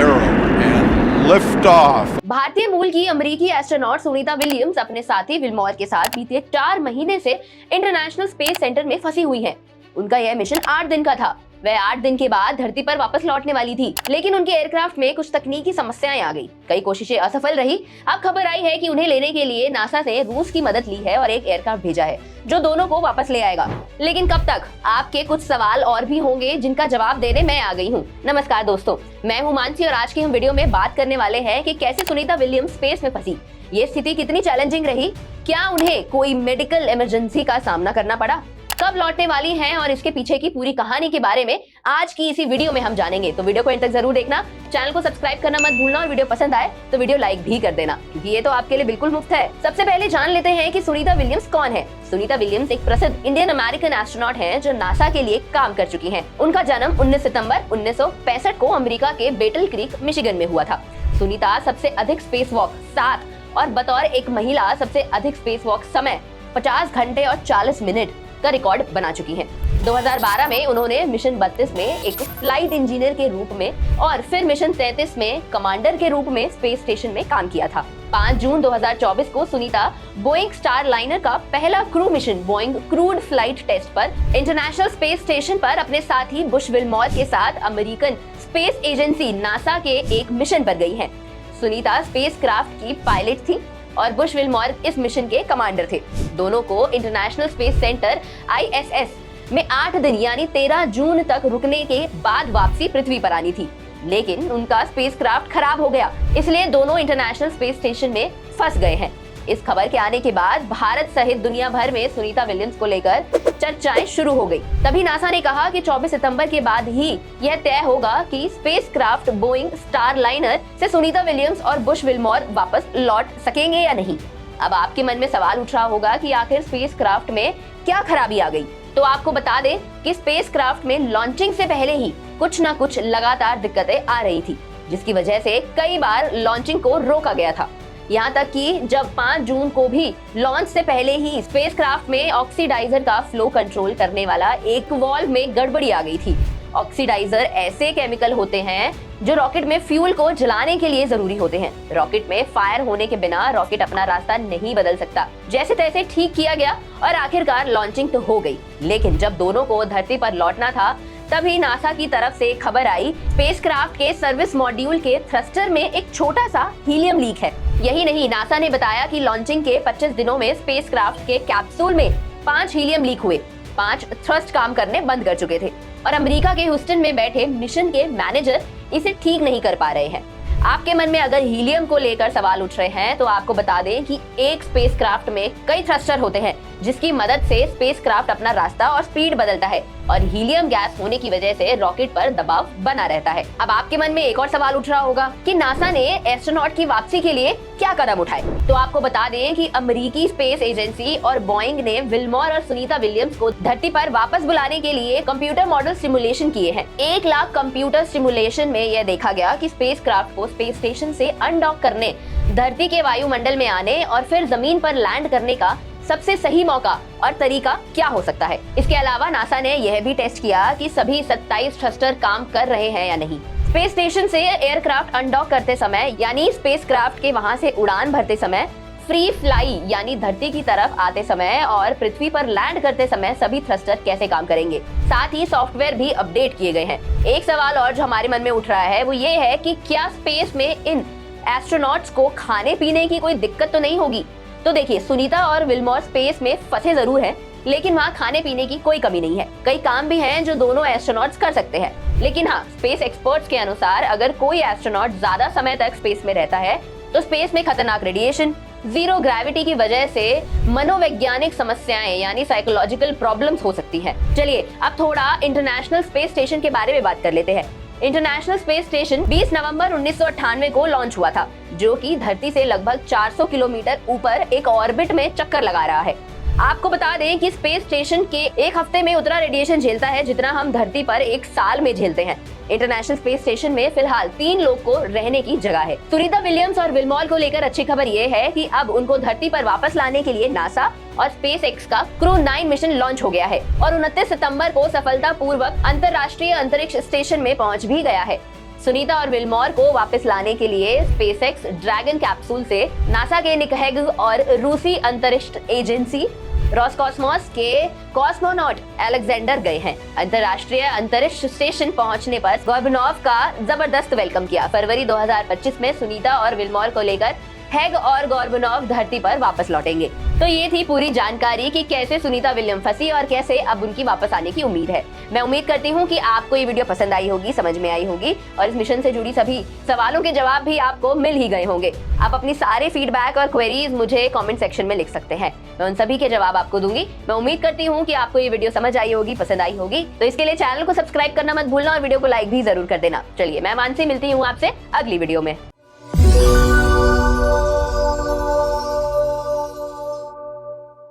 0 and lift off. भारतीय मूल की अमेरिकी एस्ट्रोनॉट सुनीता विलियम्स अपने साथी विल्मोर के साथ बीते 4 महीने से इंटरनेशनल स्पेस सेंटर में फंसी हुई हैं। उनका यह मिशन 8 दिन का था। वह 8 दिन के बाद धरती पर वापस लौटने वाली थी, लेकिन उनके एयरक्राफ्ट में कुछ तकनीकी समस्याएं आ गई। कई कोशिशें असफल रही। अब खबर आई है कि उन्हें लेने के लिए नासा ने रूस की मदद ली है और एक एयरक्राफ्ट भेजा है जो दोनों को वापस ले आएगा। लेकिन कब तक? आपके कुछ सवाल और भी होंगे जिनका जवाब देने मैं आ गई हूँ। नमस्कार दोस्तों, मैं हूँ मानसी और आज की हम वीडियो में बात करने वाले हैं कि कैसे सुनीता विलियम्स स्पेस में फंसी। ये स्थिति कितनी चैलेंजिंग रही, क्या उन्हें कोई मेडिकल इमरजेंसी का सामना करना पड़ा, कब लौटने वाली हैं और इसके पीछे की पूरी कहानी के बारे में आज की इसी वीडियो में हम जानेंगे। तो वीडियो को अंत तक जरूर देखना, चैनल को सब्सक्राइब करना मत भूलना और वीडियो पसंद आए तो वीडियो लाइक भी कर देना, क्योंकि ये तो आपके लिए बिल्कुल मुफ्त है। सबसे पहले जान लेते हैं कि सुनीता विलियम्स कौन है। सुनीता विलियम्स एक प्रसिद्ध इंडियन अमेरिकन एस्ट्रोनॉट हैं जो नासा के लिए काम कर चुकी हैं। उनका जन्म 19 सितंबर 1965 को अमेरिका के बेटल क्रीक मिशिगन में हुआ था। सुनीता सबसे अधिक स्पेस वॉक 7 और बतौर एक महिला सबसे अधिक स्पेस वॉक समय 50 घंटे और 40 मिनट का रिकॉर्ड बना चुकी हैं। 2012 में उन्होंने मिशन 32 में एक फ्लाइट इंजीनियर के रूप में और फिर मिशन 33 में कमांडर के रूप में स्पेस स्टेशन में काम किया था। 5 जून 2024 को सुनीता बोइंग स्टार लाइनर का पहला crew mission Boeing crewed flight test पर इंटरनेशनल स्पेस स्टेशन पर अपने साथी बुश विल्मोर के साथ अमेरिकन स्पेस एजेंसी नासा के एक मिशन पर गई हैं। सुनीता स्पेस क्राफ्ट की पायलट थी और बुश विल्मोर इस मिशन के कमांडर थे। दोनों को इंटरनेशनल स्पेस सेंटर ISS में 8 दिन यानी 13 जून तक रुकने के बाद वापसी पृथ्वी पर आनी थी, लेकिन उनका स्पेसक्राफ्ट खराब हो गया, इसलिए दोनों इंटरनेशनल स्पेस स्टेशन में फंस गए हैं। इस खबर के आने के बाद भारत सहित दुनिया भर में सुनीता विलियम्स को लेकर चर्चाएं शुरू हो गई। तभी नासा ने कहा कि 24 सितंबर के बाद ही यह तय होगा कि स्पेसक्राफ्ट बोइंग स्टार लाइनर से सुनीता विलियम्स और बुश विल्मोर वापस लौट सकेंगे या नहीं। अब आपके मन में सवाल उठ रहा होगा कि आखिर स्पेसक्राफ्ट में क्या खराबी आ गई। तो आपको बता दें कि स्पेसक्राफ्ट में लॉन्चिंग से पहले ही कुछ न कुछ लगातार दिक्कतें आ रही थी, जिसकी वजह से कई बार लॉन्चिंग को रोका गया था। यहाँ तक कि जब 5 जून को भी लॉन्च से पहले ही स्पेसक्राफ्ट में ऑक्सीडाइजर का फ्लो कंट्रोल करने वाला एक वाल्व में गड़बड़ी आ गई थी। ऑक्सीडाइजर ऐसे केमिकल होते हैं जो रॉकेट में फ्यूल को जलाने के लिए जरूरी होते हैं। रॉकेट में फायर होने के बिना रॉकेट अपना रास्ता नहीं बदल सकता। जैसे तैसे ठीक किया गया और आखिरकार लॉन्चिंग तो हो गई, लेकिन जब दोनों को धरती पर लौटना था तभी नासा की तरफ से खबर आई स्पेसक्राफ्ट के सर्विस मॉड्यूल के थ्रस्टर में एक छोटा सा हीलियम लीक है। यही नहीं, नासा ने बताया कि लॉन्चिंग के 25 दिनों में स्पेसक्राफ्ट के कैप्सूल में 5 हीलियम लीक हुए, 5 थ्रस्ट काम करने बंद कर चुके थे और अमेरिका के ह्यूस्टन में बैठे मिशन के मैनेजर इसे ठीक नहीं कर पा रहे हैं। आपके मन में अगर हीलियम को लेकर सवाल उठ रहे हैं तो आपको बता दें कि एक स्पेसक्राफ्ट में कई थ्रस्टर होते हैं जिसकी मदद से स्पेसक्राफ्ट अपना रास्ता और स्पीड बदलता है और हीलियम गैस होने की वजह से रॉकेट पर दबाव बना रहता है। अब आपके मन में एक और सवाल उठ रहा होगा कि नासा ने एस्ट्रोनॉट की वापसी के लिए क्या कदम उठाए। तो आपको बता दें कि अमेरिकी स्पेस एजेंसी और बोइंग ने विल्मोर और सुनीता विलियम्स को धरती पर वापस बुलाने के लिए कंप्यूटर मॉडल सिमुलेशन किए हैं। 1 लाख कंप्यूटर सिमुलेशन में यह देखा गया कि स्पेसक्राफ्ट को स्पेस स्टेशन से अनडॉक करने, धरती के वायुमंडल में आने और फिर जमीन पर लैंड करने का सबसे सही मौका और तरीका क्या हो सकता है। इसके अलावा नासा ने यह भी टेस्ट किया कि सभी 27 थ्रस्टर काम कर रहे हैं या नहीं। स्पेस स्टेशन से एयरक्राफ्ट अनडॉक करते समय यानी स्पेसक्राफ्ट के वहां से उड़ान भरते समय, फ्री फ्लाई यानी धरती की तरफ आते समय और पृथ्वी पर लैंड करते समय सभी थ्रस्टर कैसे काम करेंगे। साथ ही सॉफ्टवेयर भी अपडेट किए गए हैं। एक सवाल और जो हमारे मन में उठ रहा है वो ये है कि क्या स्पेस में इन एस्ट्रोनॉट्स को खाने पीने की कोई दिक्कत तो नहीं होगी। तो देखिए, सुनीता और विल्मोर स्पेस में फंसे जरूर हैं, लेकिन वहाँ खाने पीने की कोई कमी नहीं है। कई काम भी हैं जो दोनों एस्ट्रोनॉट्स कर सकते हैं, लेकिन हाँ, स्पेस एक्सपर्ट्स के अनुसार अगर कोई एस्ट्रोनॉट ज्यादा समय तक स्पेस में रहता है तो स्पेस में खतरनाक रेडिएशन, जीरो ग्रेविटी की वजह से मनोवैज्ञानिक समस्याएं यानी साइकोलॉजिकल प्रॉब्लम्स हो सकती हैं। चलिए अब थोड़ा इंटरनेशनल स्पेस स्टेशन के बारे में बात कर लेते हैं। इंटरनेशनल स्पेस स्टेशन 20 नवंबर 1998 को लॉन्च हुआ था, जो कि धरती से लगभग 400 किलोमीटर ऊपर एक ऑर्बिट में चक्कर लगा रहा है। आपको बता दें कि स्पेस स्टेशन के 1 हफ्ते में उतना रेडिएशन झेलता है जितना हम धरती पर 1 साल में झेलते हैं। इंटरनेशनल स्पेस स्टेशन में फिलहाल 3 लोग को रहने की जगह है। सुनीता विलियम्स और विल्मोर को लेकर अच्छी खबर ये है कि अब उनको धरती पर वापस लाने के लिए नासा और स्पेसएक्स का क्रू 9 मिशन लॉन्च हो गया है और 29 सितंबर को सफलतापूर्वक अंतरराष्ट्रीय अंतरिक्ष स्टेशन में पहुंच भी गया है। सुनीता और विल्मोर को वापस लाने के लिए स्पेसएक्स ड्रैगन कैप्सूल से नासा के निक हेग और रूसी अंतरिक्ष एजेंसी रोसकॉस्मोस के कॉस्मोनॉट अलेक्जेंडर गए हैं। अंतर्राष्ट्रीय अंतरिक्ष स्टेशन पहुंचने पर गोर्बनोव का जबरदस्त वेलकम किया। फरवरी 2025 में सुनीता और विल्मोर को लेकर हेग और गोर्बनोव धरती पर वापस लौटेंगे। तो ये थी पूरी जानकारी कि कैसे सुनीता विलियम फंसी और कैसे अब उनकी वापस आने की उम्मीद है। मैं उम्मीद करती हूँ कि आपको ये वीडियो पसंद आई होगी, समझ में आई होगी और इस मिशन से जुड़ी सभी सवालों के जवाब भी आपको मिल ही गए होंगे। आप अपनी सारे फीडबैक और क्वेरीज मुझे कमेंट सेक्शन में लिख सकते हैं, मैं उन सभी के जवाब आपको दूंगी। मैं उम्मीद करती हूँ कि आपको ये वीडियो समझ आई होगी, पसंद आई होगी। तो इसके लिए चैनल को सब्सक्राइब करना मत भूलना और वीडियो को लाइक भी जरूर कर देना। चलिए, मैं मानसी मिलती हूँ आपसे अगली वीडियो में।